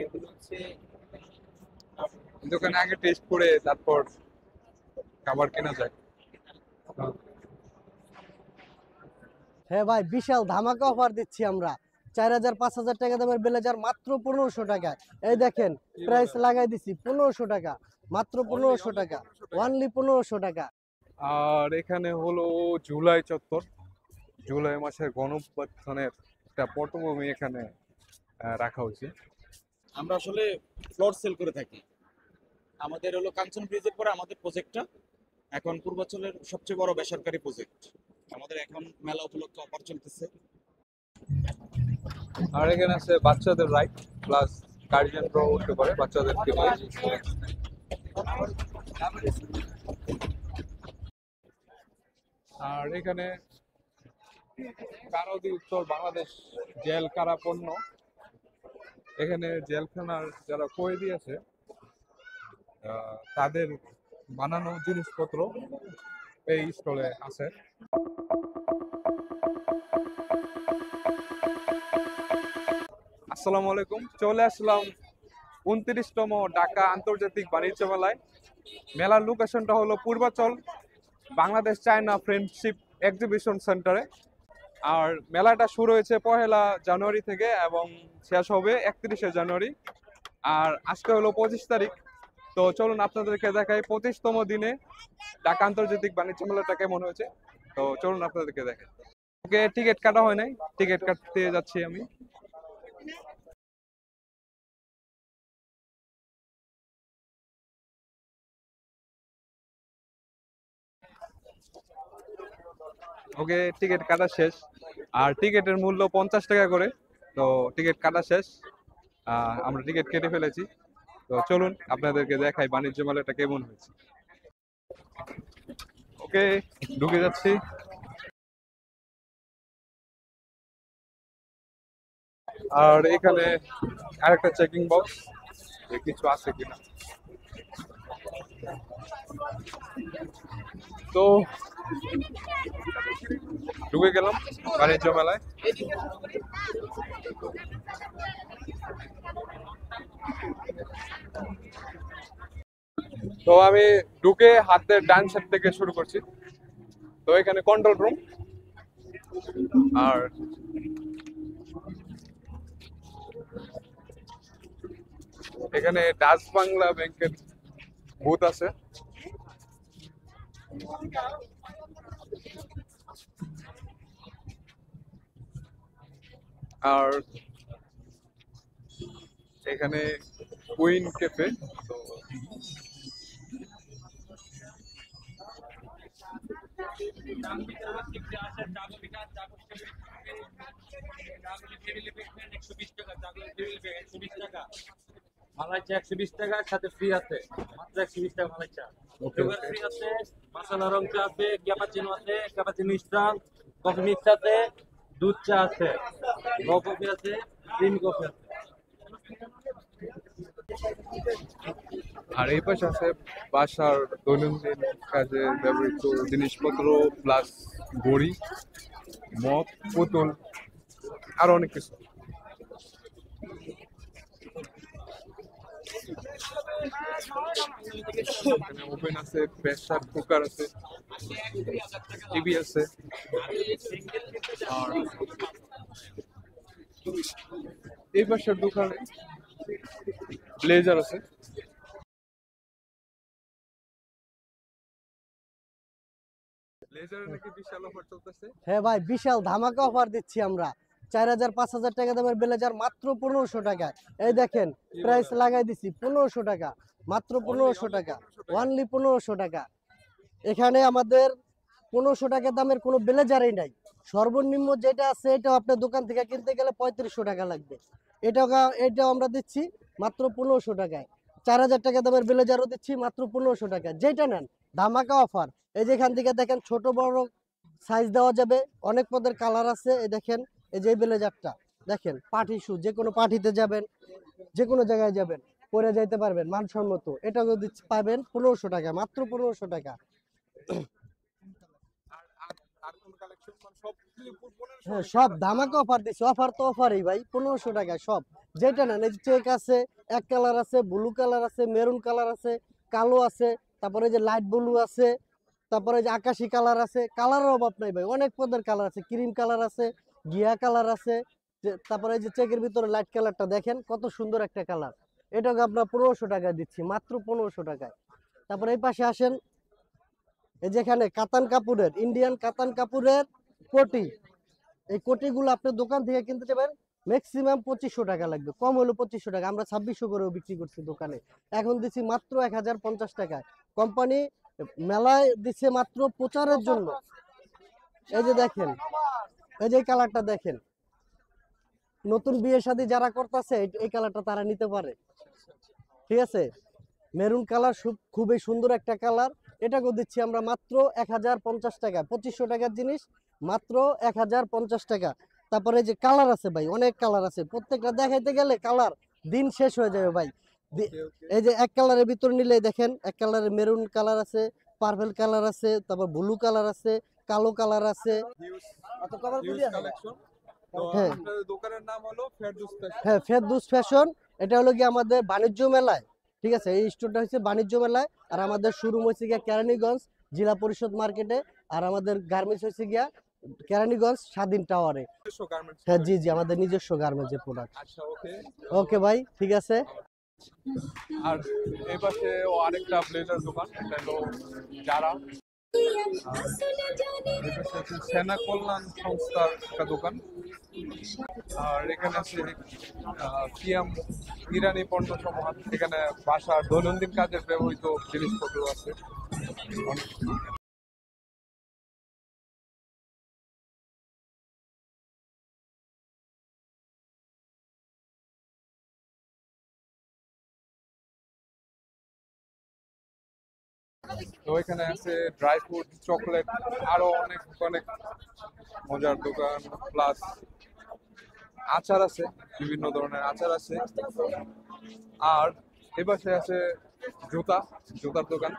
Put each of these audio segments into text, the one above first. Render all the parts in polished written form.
এগুলো হচ্ছে দোকানে আগে টেস্ট করে তারপর খাবার কেনা যায়। হ্যাঁ ভাই, বিশাল ধামাকা অফার দিচ্ছি আমরা। 4000 5000 টাকা দামের ব্লেজার মাত্র 1500 টাকা। এই দেখেন, প্রাইস লাগাই দিছি 1500 টাকা, মাত্র 1500 টাকা, অনলি 1500 টাকা। আর এখানে হলো জুলাই চত্বর, জুলাই মাসের গণঅভ্যুত্থানের একটা পটভূমি এখানে রাখা হয়েছে। আমরা আসলে ফ্লোর সেল করে থাকি। আমাদের হলো কাঞ্চন ব্রিজের পরে আমাদের প্রজেক্টটা এখন পূর্বাঞ্চলের সবচেয়ে বড় বেসরকারি প্রজেক্ট। আমাদের এখন মেলা উপলক্ষে অফার চলতেছে। আর এখানে আছে বাচ্চাদের রাইড, প্লাস গার্জিয়ানরাও উঠতে পারে বাচ্চাদেরকে নিয়ে। আর এখানে কারাদি উত্তর বাংলাদেশ জেল কারাপণ্য, এখানে জেলখানার যারা কয়েদি আছে তাদের বানানো জিনিসপত্র এই স্টলে আছে। আসসালামু আলাইকুম, চলে আসলাম 29তম ঢাকা আন্তর্জাতিক বাণিজ্য মেলায়। মেলার লোকেশনটা হলো Purbachal Bangladesh China friendship exhibition সেন্টারে। আর মেলাটা শুরু হয়েছে 1 জানুয়ারি থেকে এবং শেষ হবে 31 জানুয়ারি। আর আজকে হলো 25 তারিখ। তো চলুন আপনাদেরকে দেখাই 25তম দিনে ঢাকা আন্তর্জাতিক বাণিজ্য মেলাটা কেমন হয়েছে। তো চলুন আপনাদেরকে দেখাই। ওকে, টিকিট কাটা হয় নাই, টিকিট কাটতে যাচ্ছি আমি। ওকে, টিকিট কাটা শেষ। আর টিকিটের মূল্য 50 টাকা করে। তো টিকিট কাটা শেষ, আমরা টিকিট কেটে ফেলেছি। তো চলুন আপনাদেরকে দেখাই বাণিজ্য মেলাটা কেমন হয়েছে। ওকে, ঢুকে যাচ্ছি। আর এখানে আরেকটা চেকিং বক্স, কিছু আছে কিনা। তো ঢুকে গেলাম বাণিজ্য মেলায়। তো আমি ঢুকে হাতের ডান সাইড থেকে শুরু করছি। তো এখানে কন্ট্রোল রুম, আর এখানে ডাচ বাংলা ব্যাংকের বুথ আছে। আর এখানে কুইন ক্যাফে। তো মালাই চা 120 টাকা, সাথে ফ্রি আছে মাত্র 120 টাকা মালাই চা। সুগার ফ্রি আছে, মশলা রং চা আছে, ক্যাপাচিনো আছে, ক্যাপাচিনো স্ট্রং, কফি মিক্স আছে, দুধ চা আছে, র কফি আছে, ক্রিম কফি আছে। আর এই পাশে আছে বাসার দৈনন্দিন কাজে ব্যবহৃত জিনিসপত্র, প্লাস ঘড়ি, মগ, পুতুল, আরো অনেক কিছু। এখানে ওভেন আছে, প্রেসার কুকার আছে, টিভি আছে। আর এই পাশের দোকানে ব্লেজার আছে। ব্লেজারে নাকি বিশাল অফার চলতেছে। হ্যাঁ ভাই, বিশাল ধামাকা অফার দিচ্ছি আমরা। 4000 5000 টাকা দামের ব্লেজার মাত্র 1500 টাকা। এই দেখেন, প্রাইস লাগাই দিছি 1500 টাকা, মাত্র 1500 টাকা, অনলি 1500 টাকা। এখানে আমাদের 1500 টাকা দামের কোনো ব্লেজারই নাই। সর্বনিম্ন যেটা আছে এটাও আপনার দোকান থেকে কিনতে গেলে 3500 টাকা লাগবে। এটাও আমরা দিচ্ছি মাত্র 1500 টাকায়। 4000 টাকা দামের ব্লেজারও দিচ্ছি মাত্র 1500 টাকা। যেটা নেন ধামাকা অফার। এই যেখান থেকে দেখেন ছোট বড় সাইজ দেওয়া যাবে, অনেক পদের কালার আছে। এই দেখেন, এই যে ব্লেজারটা দেখেন, পার্টি শু, যে কোনো পার্টিতে যাবেন, যে কোনো জায়গায় যাবেন, পরে যাইতে পারবেন মানসম্মত। এটাও পাবেন 1500 টাকা, মাত্র 1500 টাকা। আর আর কোন কালেকশন সব মিলে 1500 হ্যাঁ সব ধামাকা অফার দিছি, অফার তো অফারই ভাই, 1500 টাকা সব, যেটা নেন। এই চেক আছে, এক কালার আছে, ব্লু কালার আছে, মেরুন কালার আছে, কালো আছে, তারপরে যে লাইট ব্লু আছে, তারপরে যে আকাশি কালার আছে, কালারের অভাব নাই ভাই, অনেক পদের কালার আছে, ক্রিম কালার আছে, গিয়া কালার আছে, তারপরে এই যে চেকের ভিতরে লাইট কালারটা দেখেন কত সুন্দর একটা কালার, এটাকে আপনার 1500 টাকায় দিচ্ছি, মাত্র 1500 টাকায়। তারপরে এই পাশে আসেন, এই যেখানে কাতান কাপড়ের, ইন্ডিয়ান কাতান কাপড়ের কোটি, এই কোটিগুলো আপনি দোকান থেকে কিনতে যাবেন ম্যাক্সিমাম 2500 টাকা লাগবে, কম হলো 2500 টাকা, আমরা 2600 করেও বিক্রি করছি দোকানে, এখন দিচ্ছি মাত্র 1050 টাকায়। কোম্পানি মেলায় দিচ্ছে মাত্র প্রচারের জন্য। এই যে দেখেন, এই যে কালারটা দেখেন, নতুন বিয়ে শাদী যারা করতেছে এই কালারটা তারা নিতে পারে, ঠিক আছে। মেরুন কালার খুবই সুন্দর একটা কালার, এটাকেও দিচ্ছি আমরা মাত্র 1050 টাকা, 2500 টাকার জিনিস মাত্র 1050 টাকা। তারপরে যে কালার আছে ভাই, অনেক কালার আছে, প্রত্যেকটা দেখাইতে গেলে কালার দিন শেষ হয়ে যাবে ভাই। এই যে এক কালারের ভিতর নিলে দেখেন, এক কালারের মেরুন কালার আছে, পার্পল কালার আছে, তারপর ব্লু কালার আছে, কালো কালার আছে। কালেকশন। তো হ্যাঁ। আপনাদের দোকানের নাম হলো ফেরদৌস ফ্যাশন। হ্যাঁ ফেরদৌস ফ্যাশন, এটা হলো কি আমাদের বাণিজ্য মেলায়, ঠিক আছে, এই স্টোরটা হচ্ছে বাণিজ্য মেলায়, আর আমাদের শোরুম হচ্ছে গিয়া কেরানীগঞ্জ জেলা পরিষদ মার্কেটে, আর আমাদের গার্মেন্টস হচ্ছে গিয়া কেরানীগঞ্জ স্বাধীন টাওয়ারে। নিজস্ব গার্মেন্টস। হ্যাঁ জি জি, আমাদের নিজস্ব গার্মেন্টসের প্রোডাক্ট। আচ্ছা, ওকে। ওকে ভাই, ঠিক আছে। আর এই পাশে আরেকটা ব্লেজার দোকান, এটা হলো যারা, সেনা কল্যাণ সংস্থার একটা দোকান। আর এখানে আছে সিয়াম ইরানি পণ্য সমাহার, এখানে বাসার দৈনন্দিন কাজের ব্যবহৃত জিনিসপত্র আছে। তো এখানে আছে ড্রাই ফ্রুট, চকলেট, আরো অনেক অনেক মজার দোকান, প্লাস আচার আছে, বিভিন্ন ধরনের আচার আছে। আর এই পাশে আছে জুতার দোকান।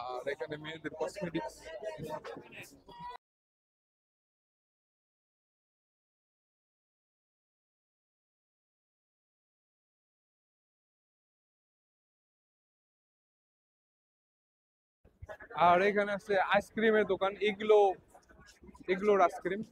আর এখানে মেয়েদের কসমেটিক্স। আর এখানে আছে আইসক্রিমের দোকান, এগুলোর আইসক্রিম।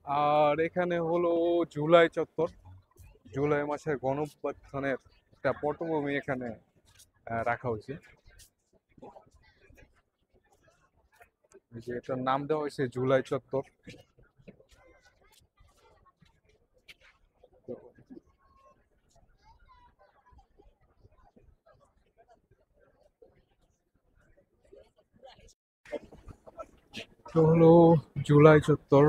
আর এখানে হলো জুলাই চত্বর, জুলাই মাসের গণঅভ্যুত্থানের একটা পটভূমি এখানে রাখা হয়েছে। এই যে এটার নাম দেওয়া হয়েছে জুলাই চত্বর। তো হলো জুলাই চত্বর।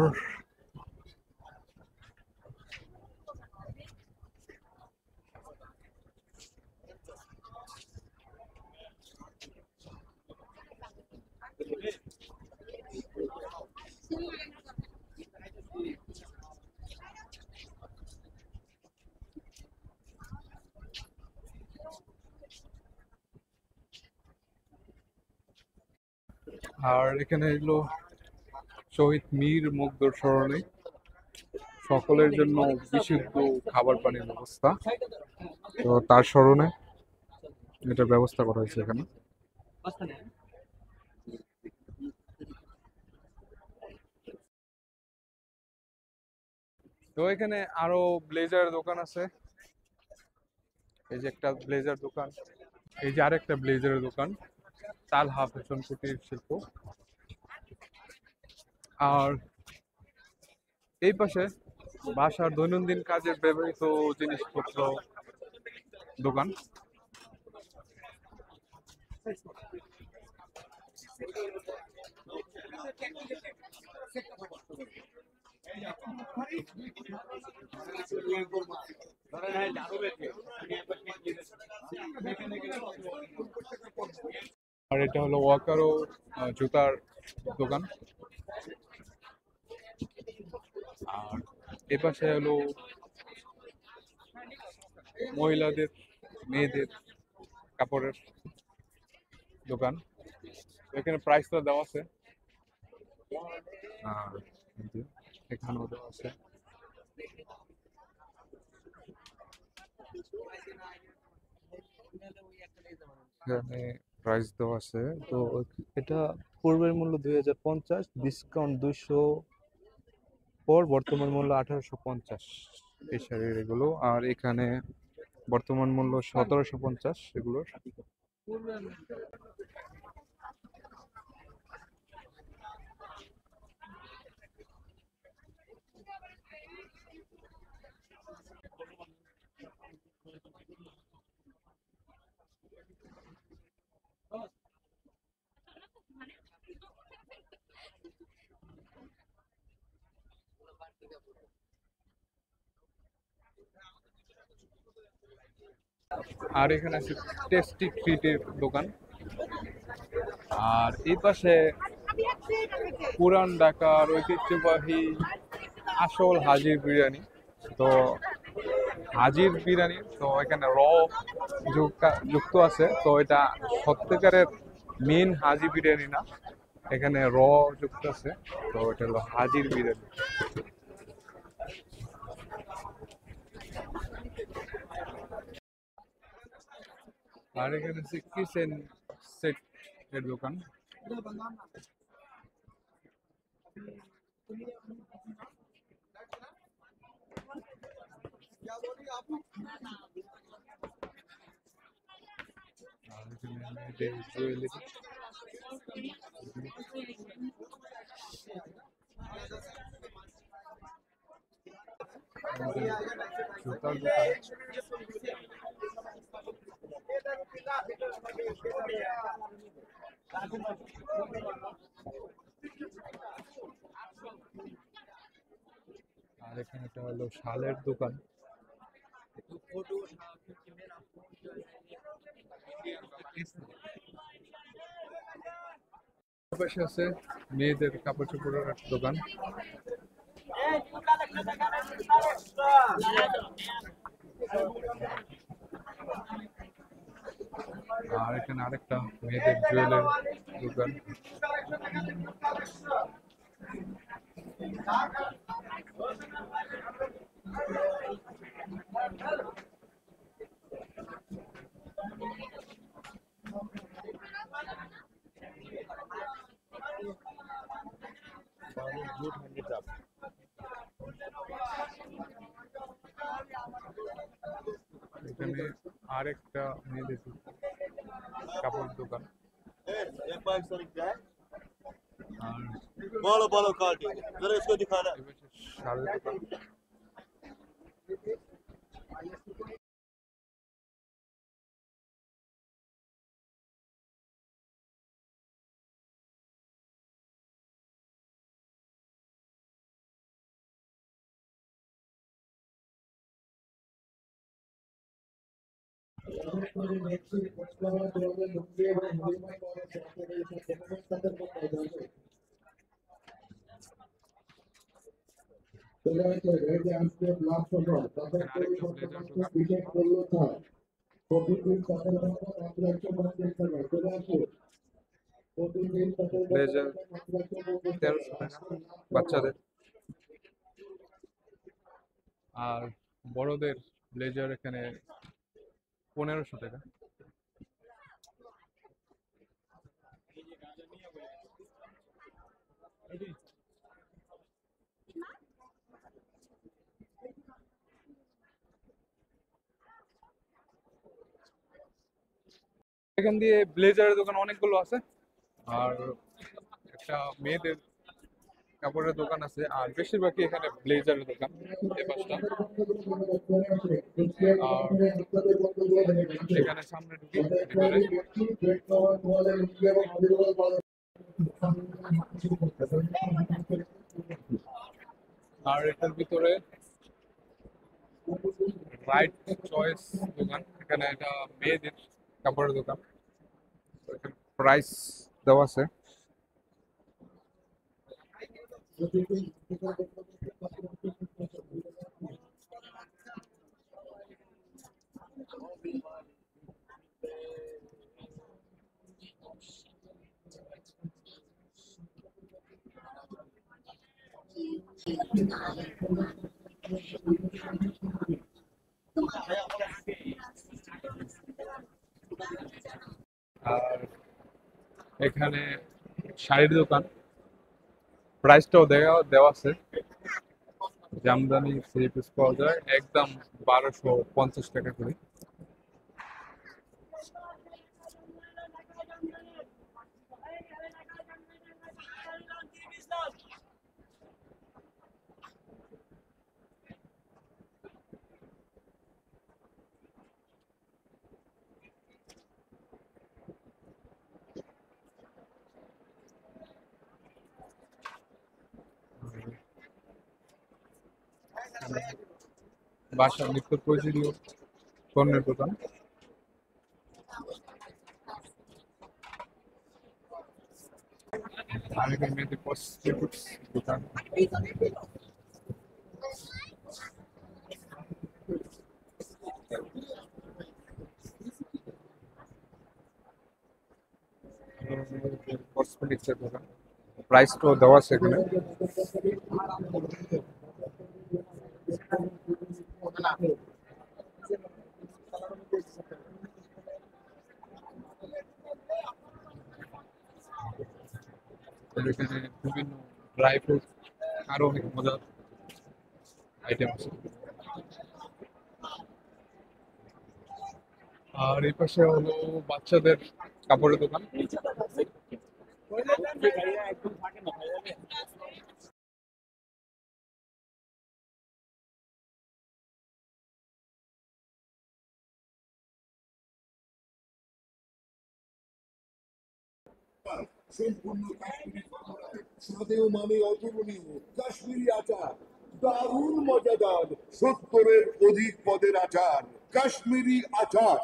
আর এখানে এগুলো শহীদ মীর মুগ্ধর স্মরণে সকলের জন্য বিশুদ্ধ খাবার পানির ব্যবস্থা, তো তার স্মরণে এটা ব্যবস্থা করা হয়েছে এখানে। তো এখানে আরো ব্লেজার দোকান আছে, এই যে একটা ব্লেজার দোকান, এই যে আরেকটা ব্লেজারের দোকান, তালহা ফ্যাশন কুটির শিল্প। আর এই পাশে বাসার দৈনন্দিন কাজের ব্যবহৃত জিনিসপত্র দোকান। আর এটা হলো ওয়াকারো জুতার দোকান। আর এ পাশে হলো মহিলাদের মেয়েদের কাপড়ের দোকান। এখানে প্রাইসটা দেওয়া আছে, আর এই যে এখানেও দেওয়া আছে। এখানে প্রাইস দেওয়া আছে। তো এটা পূর্বের মূল্য 2050, ডিসকাউন্ট 200 পর বর্তমান মূল্য 1850 এই শাড়ির এগুলো। আর এখানে বর্তমান মূল্য 1750 এগুলোর। আর এখানে আছে টেস্টি ট্রিটের দোকান। আর এই পাশে পুরান ঢাকার ঐতিহ্যবাহী আসল হাজির বিরিয়ানি। তো হাজির বিরিয়ানি তো এখানে যুক্ত আছে। তো এটা সত্যিকারের মেন হাজি বিরিয়ানি না, এখানে যুক্ত আছে। তো এটা হলো হাজির বিরিয়ানি। আর এখানে আছে কিচেন সেট এর দোকান। আর এখানে মেয়েদের জুয়েলারি। জুতার দোকান। আর এখানে একটা হলো শালের দোকান। পাশে আছে মেয়েদের কাপড় চোপড়ের একটা দোকান। আর এখানে আরেকটা মেয়েদের জুয়েলারি দোকান। এখানে আরেকটা মেয়েদের কাপড় দোকান। আর बोलो बोलो क्वालिटी जरा इसको दिखाना এ পাশে শাড়ির দোকান। ব্লেজার 1300 টাকা বাচ্চাদের। আর বড়দের ব্লেজার এখানে 1500 টাকা। এখান দিয়ে ব্লেজারের দোকান অনেকগুলো আছে। আর একটা মেয়েদের কাপড়ের দোকান আছে। আর বেশিরভাগই এখানে ব্লেজারের দোকান এই পাশটা। আর এখানে সামনে ঢুকি ভিতরে। আর এটার ভিতরে রাইট চয়েস দোকান, এখানে এটা মেয়েদের কাপড়ের দোকান, প্রাইস দেওয়া আছে। আর এখানে শাড়ির দোকান, প্রাইসটাও দেওয়া আছে। জামদানি থ্রি পিস পাওয়া যায় একদম 1250 টাকা করে। বাসার নিত্য প্রয়োজনীয় পণ্যের দোকান। আর এখানে মেয়েদের কসমেটিক্স দোকান। কসমেটিক্স এর দোকান, প্রাইসটাও দেওয়া আছে এখানে। এখানে বিভিন্ন ড্রাই ফ্রুট আরো অনেক মজার আইটেম আছে। আর এই পাশে হলো বাচ্চাদের কাপড়ের দোকান। সম্পূর্ণ কাশ্মীরি স্বাদেও মানে অতুলনীয় কাশ্মীরি আচার, দারুণ মজাদার, 70-এর অধিক পদের আচার, কাশ্মীরি আচার।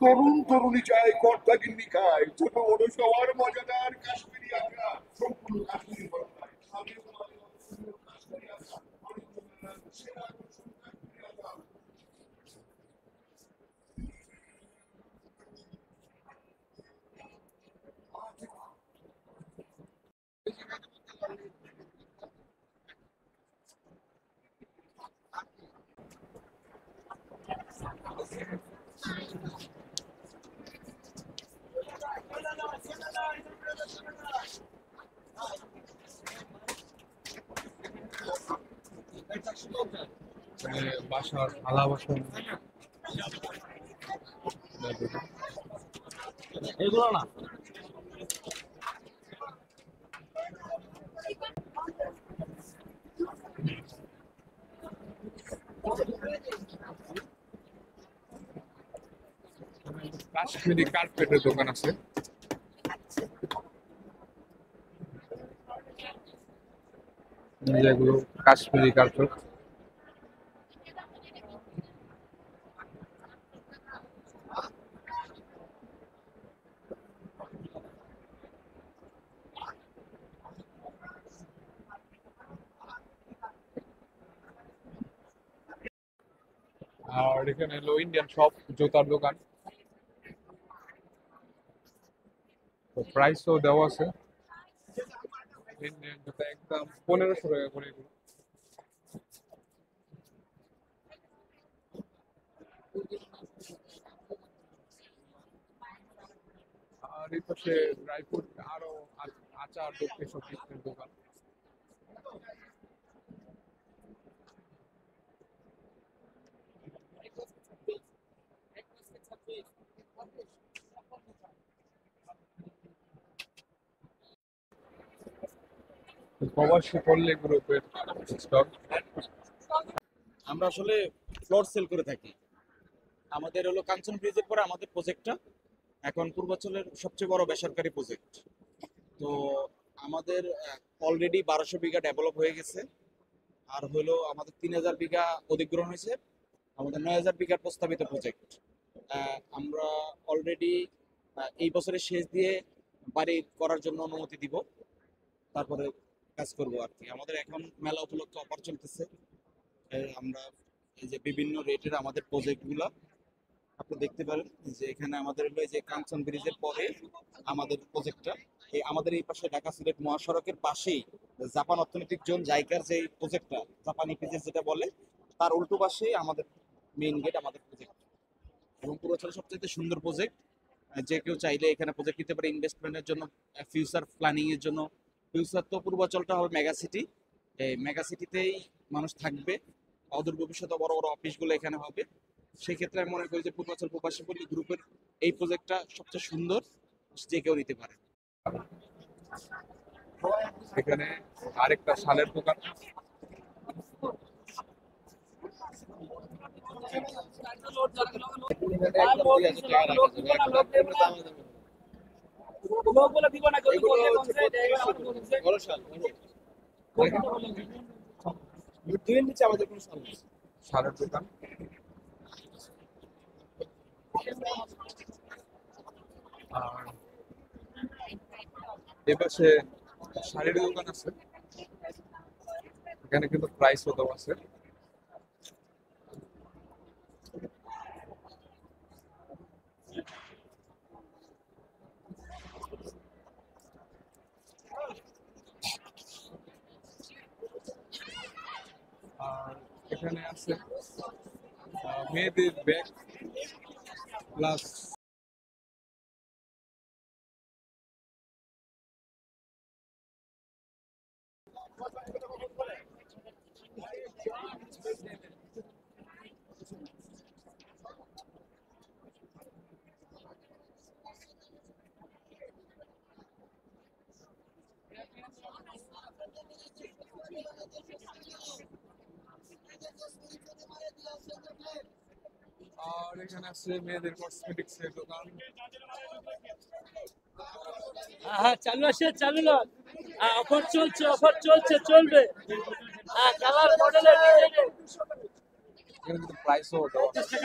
তরুণ তরুণী চায়, কর্তা গিন্নি খায়, ছোট বড় সবার মজাদার কাশ্মীরি আচার, সম্পূর্ণ কাশ্মীরি বাংলায় স্বাদেও মানে অতুলনীয় কাশ্মীরি আচার, সেরা আকর্ষণ কাশ্মীরি আচার। বাসার থালা বাসন এগুলো না কাশ্মীরি কার্পেটের দোকান আছে। যেগুলো কাশ্মীরি কার্পেট। আর এখানে হলো ইন্ডিয়ান শপ, জুতার দোকান। তো প্রাইসও দেওয়া আছে। ইন্ডিয়ান জুতা একদম 1500 টাকা করে এগুলো। আর এই পাশে ড্রাই ফ্রুট আরো আচার দোকান, সব কিছুর দোকান। প্রবাসী পল্লী গ্রুপের স্টক। আমরা আসলে ফ্লোর সেল করে থাকি। আমাদের হলো কাঞ্চন ব্রিজের পরে আমাদের প্রজেক্টটা এখন পূর্বাঞ্চলের সবচেয়ে বড় বেসরকারি প্রজেক্ট। তো আমাদের অলরেডি 1200 বিঘা ডেভেলপ হয়ে গেছে, আর হলো আমাদের 3000 বিঘা অধিগ্রহণ হয়েছে, আমাদের 9000 বিঘার প্রস্তাবিত প্রজেক্ট। আমরা অলরেডি এই বছরের শেষ দিয়ে বাড়ি করার জন্য অনুমতি দিব, তারপরে কাজ করব আর কি। আমাদের এখন মেলা উপলক্ষে অফার চলতেছে। আমরা এই যে বিভিন্ন রেটের আমাদের প্রজেক্টগুলো আপনি দেখতে পারেন, যে এখানে আমাদের হলো এই যে কাঞ্চন ব্রিজের পরে আমাদের প্রজেক্টটা, এই আমাদের এই পাশে ঢাকা সিলেট মহাসড়কের পাশেই জাপান অর্থনৈতিক জোন জাইকার যে প্রজেক্টটা, জাপানি পিজেস যেটা বলে, তার উল্টো পাশেই আমাদের মেইন গেট, আমাদের প্রজেক্ট। এবং পূর্বাচলের সবচেয়ে সুন্দর প্রজেক্ট, যে কেউ চাইলে এখানে প্রজেক্ট নিতে পারে ইনভেস্টমেন্টের জন্য, ফিউচার প্ল্যানিং এর জন্য। ফিউচার তো পূর্বাচলটা হবে মেগা সিটি, এই মেগা সিটিতেই মানুষ থাকবে, অদূর ভবিষ্যতে বড় বড় অফিসগুলো এখানে হবে। সেই ক্ষেত্রে আমি মনে করি যে পূর্বাচল প্রবাসী পল্লী গ্রুপের এই প্রজেক্টটা সবচেয়ে সুন্দর, যে কেউ নিতে পারে। এখানে আরেকটা শালের দোকান। শালের দোকান, আর এপাশে শাড়ির দোকান আছে, এখানে কিন্তু প্রাইসও দেওয়া আছে। আর এখানে আছে মেয়েদের ব্যাগ প্লাস আর এখানে আছে মেয়েদের কসমেটিক্স এর দোকান। হ্যাঁ চালু আছে, চালু না, অফার চলছে, অফার চলছে, চলবে। কালার মডেলের এখানে কিন্তু প্রাইসও দেওয়া আছে।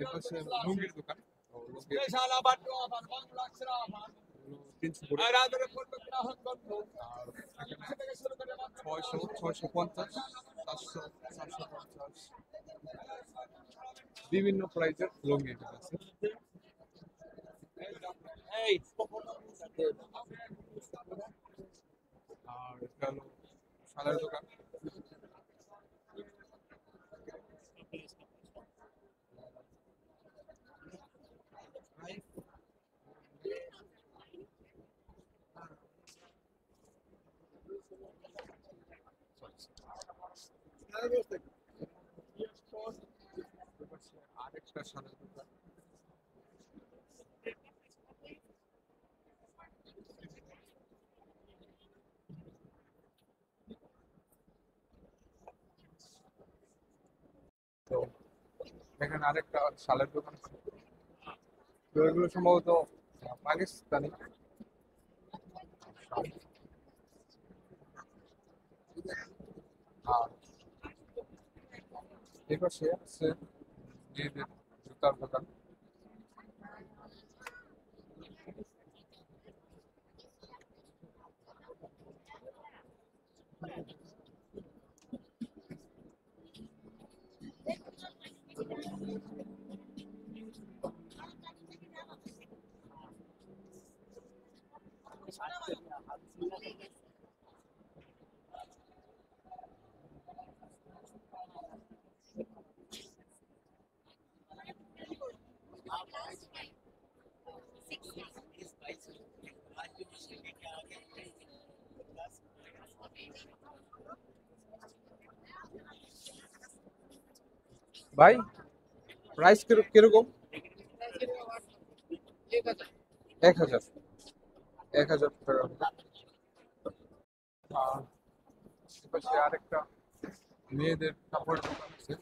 এপাশে লুঙ্গির দোকান, লুঙ্গির 300 করে। আর এখানে 600, 650, 700, 750 বিভিন্ন প্রাইজের লুঙ্গি এখানে আছে। আর এটা হলো শালের দোকান। আরেকটা শালের দোকান। তো এখানে আরেকটা শালের দোকান আছে। তো এগুলো সম্ভবত পাকিস্তানি শাল। আর এই পাশে আছে মেয়েদের জুতার দোকান। ভাই প্রাইস কিরকম? 1000। 1000 টাকা। আর এপাশে আরেকটা মেয়েদের কাপড়ের দোকান আছে।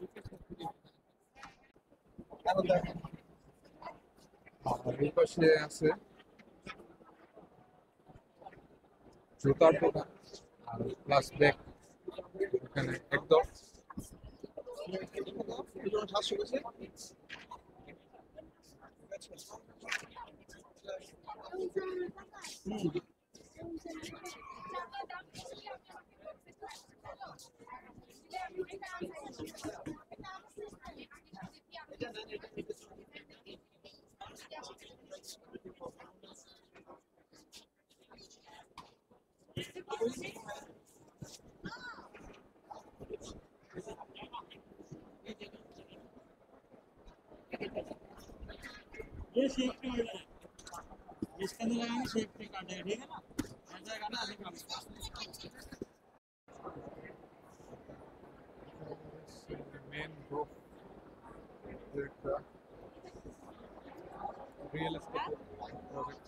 আর এই পাশে আছে জুতার দোকান আর প্লাস ব্যাগ। এখানে একদম ये शेप पे मिला है इसके अंदर लगाएंगे शेप पे काटेगा ठीक है ना ऐसा काटा ऐसे काटेगा মেন গ্রুপ একটা রিয়েল এস্টেট প্রজেক্ট।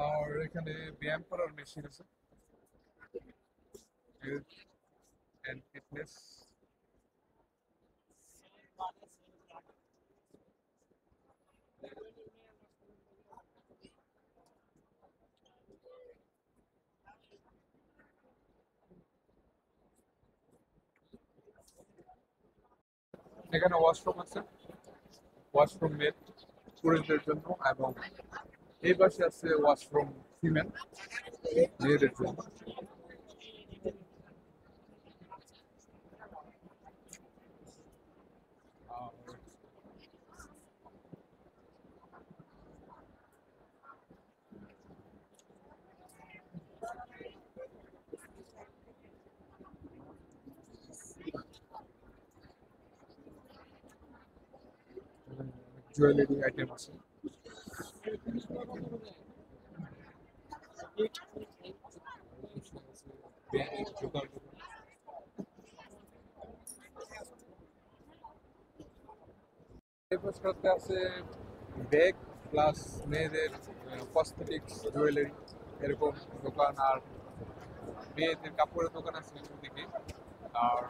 আর এখানে ব্যায়াম করার মেশিন আছে, হেলথ এন্ড ফিটনেস। এখানে ওয়াশরুম আছে, ওয়াশরুম মেড পুরুষদের জন্য, এবং এই পাশে আছে ওয়াশরুম ফিমেল মেয়েদের জন্য। আর জুয়েলারি আইটেম আছে। জুতার দোকান। এই পাশটাতে আছে ব্যাগ প্লাস মেয়েদের কসমেটিক্স জুয়েলারি এরকম দোকান, আর মেয়েদের কাপড়ের দোকান আছে ওদিকে, আর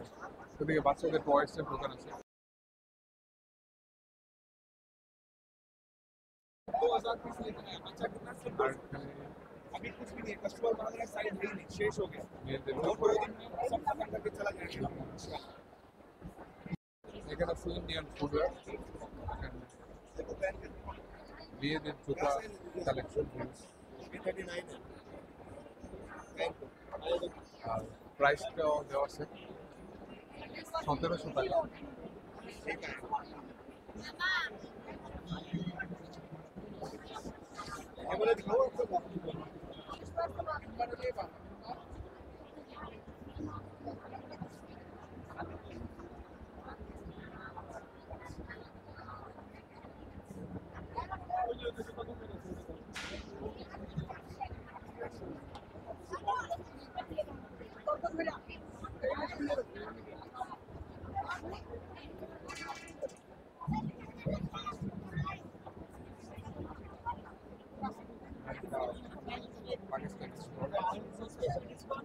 ওদিকে বাচ্চাদের টয়েসের দোকান আছে। আর এখানে अभी कुछ भी नहीं कस्टमर हमारा साइड है ही नहीं शेष हो गया মেয়েদের और पूरे दिन में सब खत्म करके चला जाएगा এখানে আছে ইন্ডিয়ান ফুডওয়্যার, মেয়েদের জুতা কালেকশন, আর প্রাইসটাও দেওয়া আছে 1700 টাকা। পাকিস্তানি store।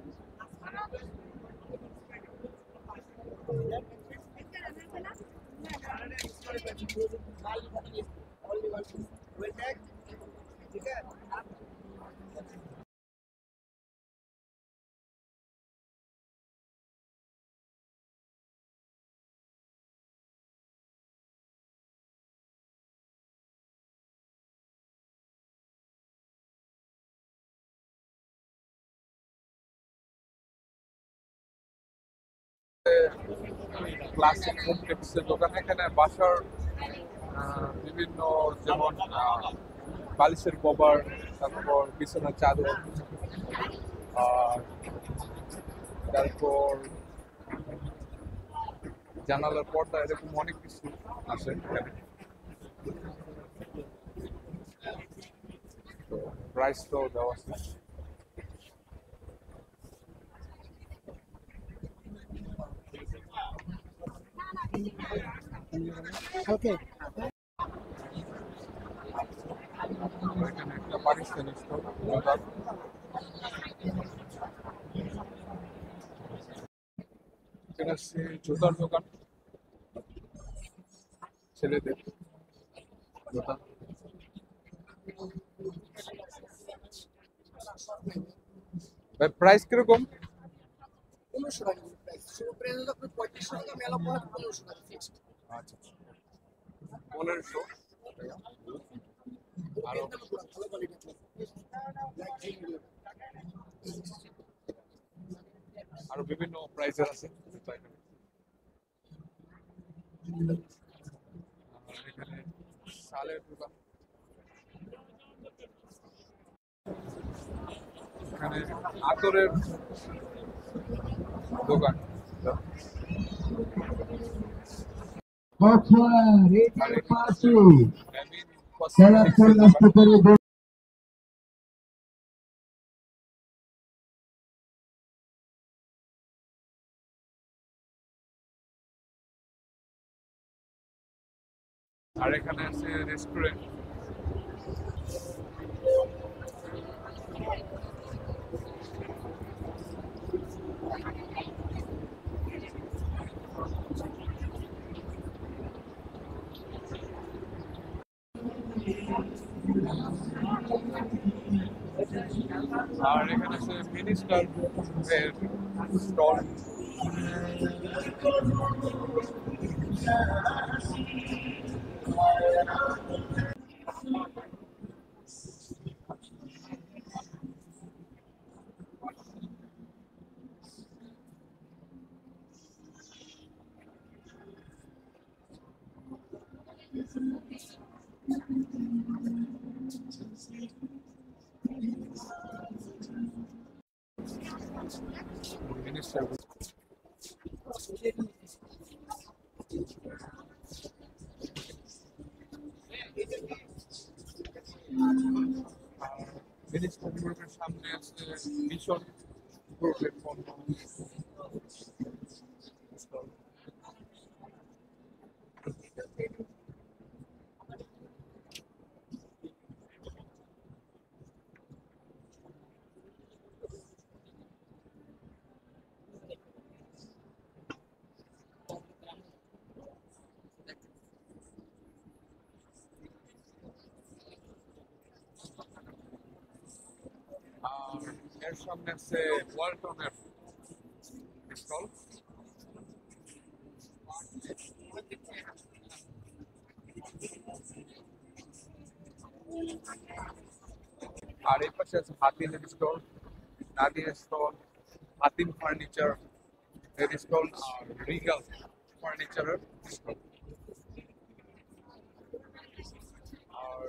ক্লাসিক হোম টেক্সের দোকান। এখানে বাসার বিভিন্ন যেমন বালিশের কভার, তারপর বিছানার চাদর, আর তারপর জানালার পর্দা, এরকম অনেক কিছু আছে এখানে। তো প্রাইসটাও দেওয়া আছে। ওকে এখানে একটা পাকিস্তানি স্টোর জুতার। এটা হচ্ছে জুতার দোকান, ছেলেদের জুতা। ভাই প্রাইস কিরকম? 1500 টাকা প্রাইস শুরু প্রাইস হলো আপনার 3500 টাকা মেলা পড়ে 1500 টাকা ফিক্সড আচ্ছা 1500 টাকা। আরো ভালো কোয়ালিটি আরো বিভিন্ন প্রাইসের আছে জুতা এখানে। আর এখানে শালের দোকান, এখানে আতরের দোকান। আর এখানে আছে ফ্যামিলি কসমেটিক্সের দোকান। আর এখানে আছে রেস্টুরেন্ট। আর এখানে আছে মিনিস্টার এর স্টল। মিনিস্টার মিনিস্টার গ্রুপের সামনে আছে মিশন গ্রুপের পণ্য। আর এর সামনে আছে ওয়ালটনের স্টল। আর এই পাশে আছে হাতিমের stall, Nadir stall, Hatim furniture এর স্টল, আর রিগাল ফার্নিচারের স্টল। আর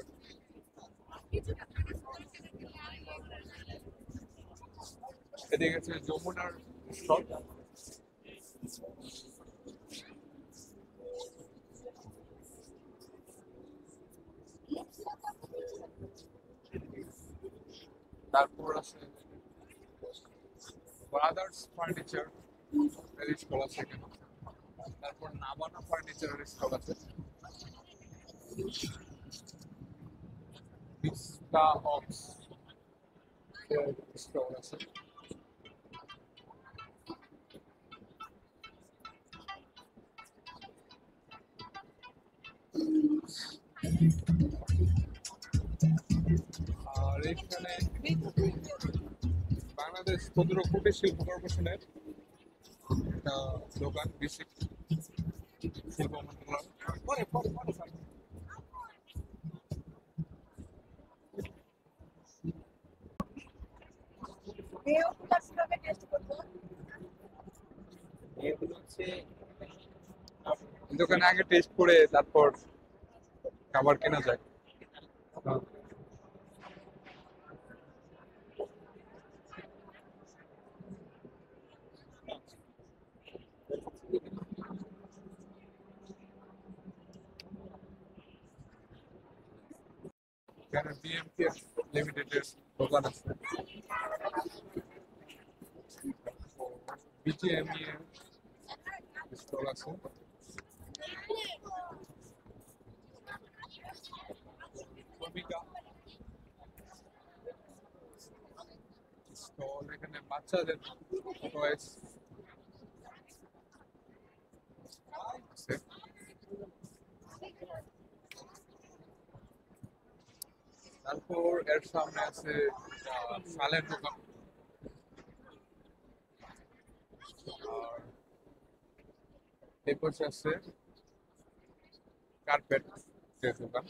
এদিকে আছে যমুনার স্টল। তারপর আছে ব্রাদার্স ফার্নিচার এর স্টল আছে এখানে। তারপর নাবানা ফার্নিচারের স্টল আছে। ভিস্টা অক্স এর স্টল আছে। আর এখানে বাংলাদেশ ক্ষুদ্র কুটির শিল্প কর্পোরেশনের একটা দোকান, বেসিক শিল্প মন্ত্রণালয়। দোকানে আগে টেস্ট করে তারপর খাবার কেনা যায়। এখানে বিএমটি লিমিটেডের দোকান আছে, বিজিএমই এর স্টল আছে, ভূমিকা স্টল, এখানে বাচ্চাদের টয়েস আছে। তারপর এর সামনে আছে শালের দোকান, আর এই পাশে আছে কার্পেট দোকান।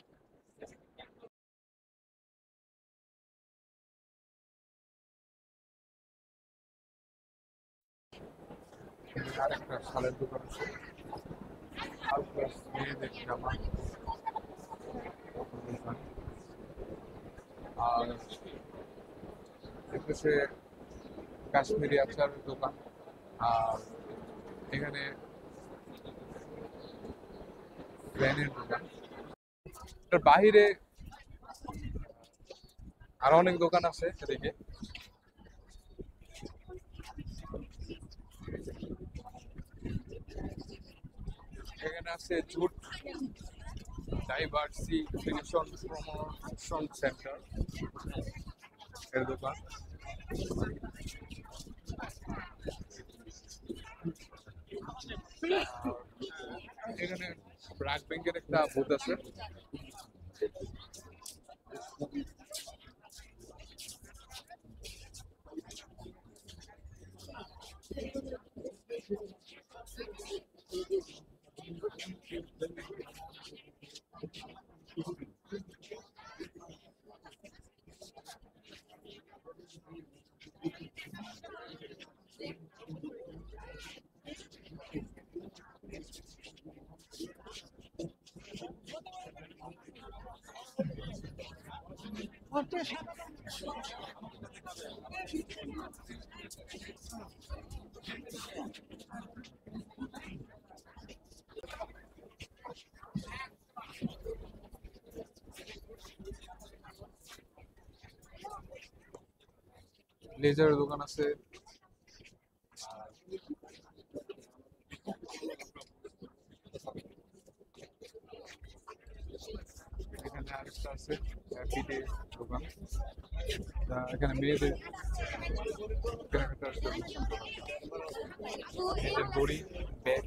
আরেকটা শালের দোকান আছে, আউটলেট মেয়েদের জামা দোকান। আর এপাশে কাশ্মীরি আচারের দোকান, আর এখানে ব্যানের দোকান। এটার বাহিরে আরো অনেক দোকান আছে এদিকে। এখানে আছে জুট ডাইভার্সিফিকেশন প্রমোশন সেন্টার এর দোকান। এখানে ব্র্যাক ব্যাংকের একটা বুথ আছে। লেজারের দোকান আছে, এখানে আরেকটা আছে হ্যাপিডে দোকান, এখানে মেয়েদের কেনাকাটার মেয়েদের বড়ি ব্যাগ।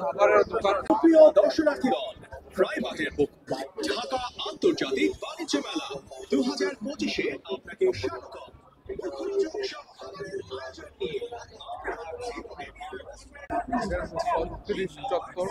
খাবারের দোকান। প্রিয় দর্শনার্থীগণ, প্রাইমাকের ঢাকা আন্তর্জাতিক বাণিজ্য মেলা 2025-এ আপনাকে স্বাগতম। চত্বর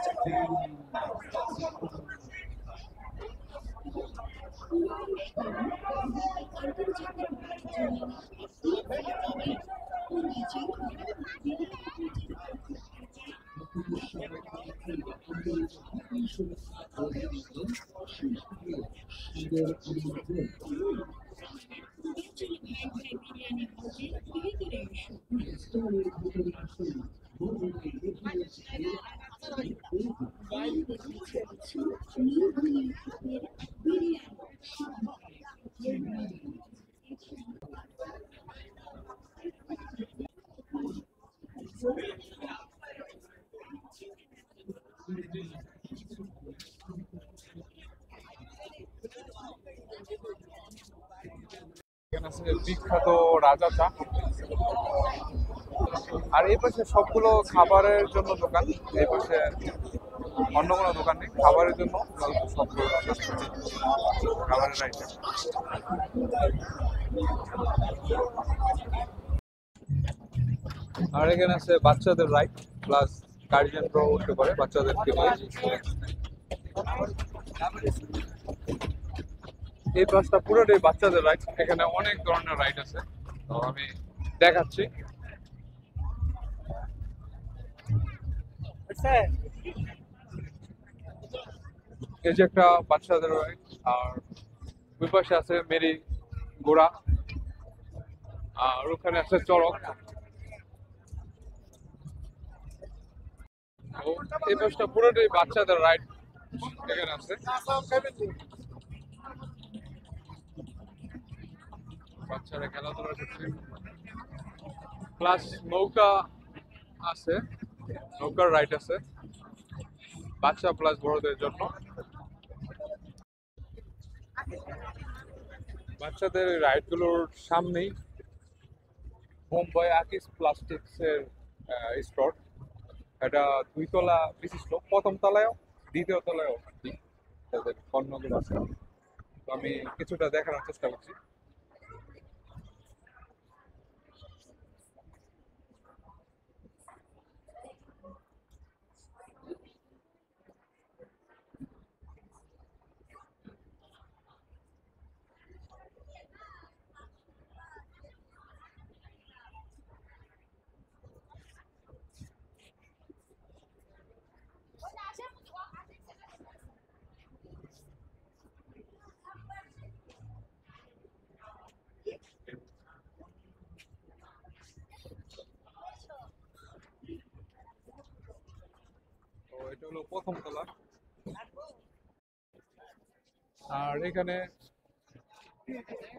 এখানে আছে বিখ্যাত রাজা চা। আর এই পাশে সবগুলো খাবারের জন্য দোকান, এই পাশে অন্য কোনো দোকান নেই, খাবারের জন্য সবগুলো খাবারের আইটেম। আর এখানে আছে বাচ্চাদের রাইড, প্লাস গার্জিয়ানরাও উঠতে পারে বাচ্চাদেরকে নিয়ে। এই বাসটা পুরোটাই বাচ্চাদের রাইড। এখানে অনেক ধরনের রাইড আছে, তো আমি দেখাচ্ছি। এই যে একটা বাচ্চাদের রাইড, আর ওই পাশে আছে মেরি ঘোড়া, আর ওখানে আছে চড়ক। এই বাসটা পুরোটাই বাচ্চাদের রাইড এখানে আছে। বাচ্চারা খেলাধুলা করছে, প্লাস নৌকা আছে, নৌকার রাইড আছে বাচ্চা প্লাস বড়দের জন্য। বাচ্চাদের রাইড গুলোর সামনেই মুম্বাই আকিস প্লাস্টিক্স এর স্টোর। এটা 2 তলা বিশিষ্ট, প্রথম তলায়ও দ্বিতীয় তলায়ও তাদের পণ্যগুলো আছে। তো আমি কিছুটা দেখানোর চেষ্টা করছি। তো এটা হলো প্রথম তলা, আর এখানে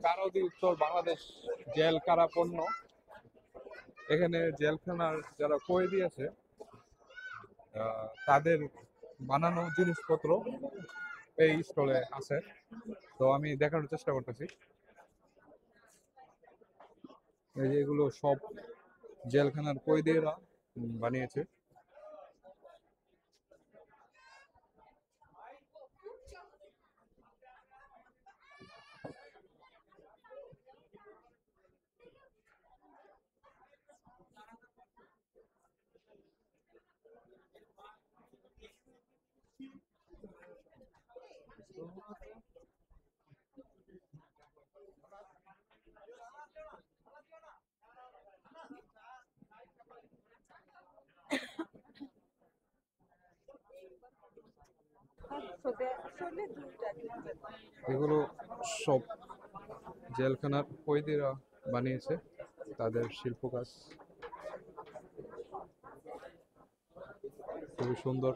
কারাদি উত্তর বাংলাদেশ জেল কারা পণ্য। এখানে জেলখানার যারা কয়েদি আছে তাদের বানানো জিনিসপত্র এই স্টলে আছে। তো আমি দেখানোর চেষ্টা করতেছি। এই যে এগুলো সব জেলখানার কয়েদিরা বানিয়েছে। এগুলো সব জেলখানার কয়েদিরা বানিয়েছে, তাদের শিল্প কাজ খুবই সুন্দর।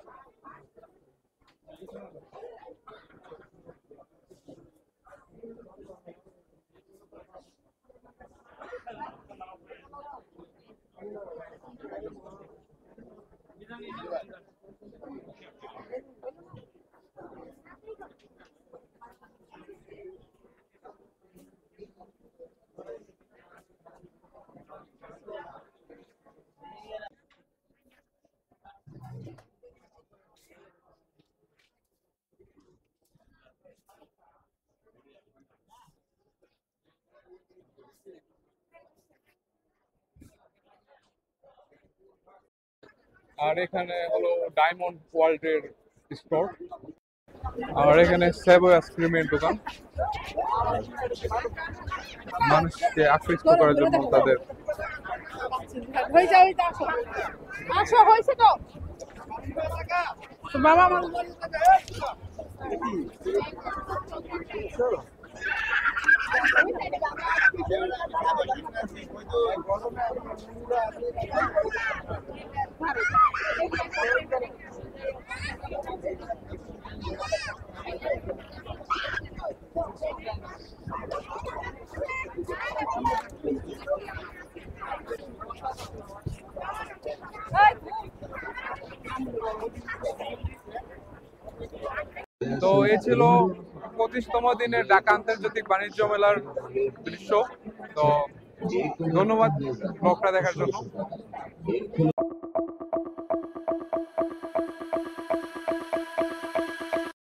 আর এখানে হলো ডায়মন্ড ওয়ার্ল্ডের স্টোর, আর এখানে সেবো আইসক্রিমের দোকান। মানুষকে আকৃষ্ট করার জন্য তাদের হয়েছে তো বাবা তো এই ছিল 25তম দিনের ঢাকা আন্তর্জাতিক বাণিজ্য মেলার দৃশ্য। তো ধন্যবাদ ব্লগটা দেখার জন্য।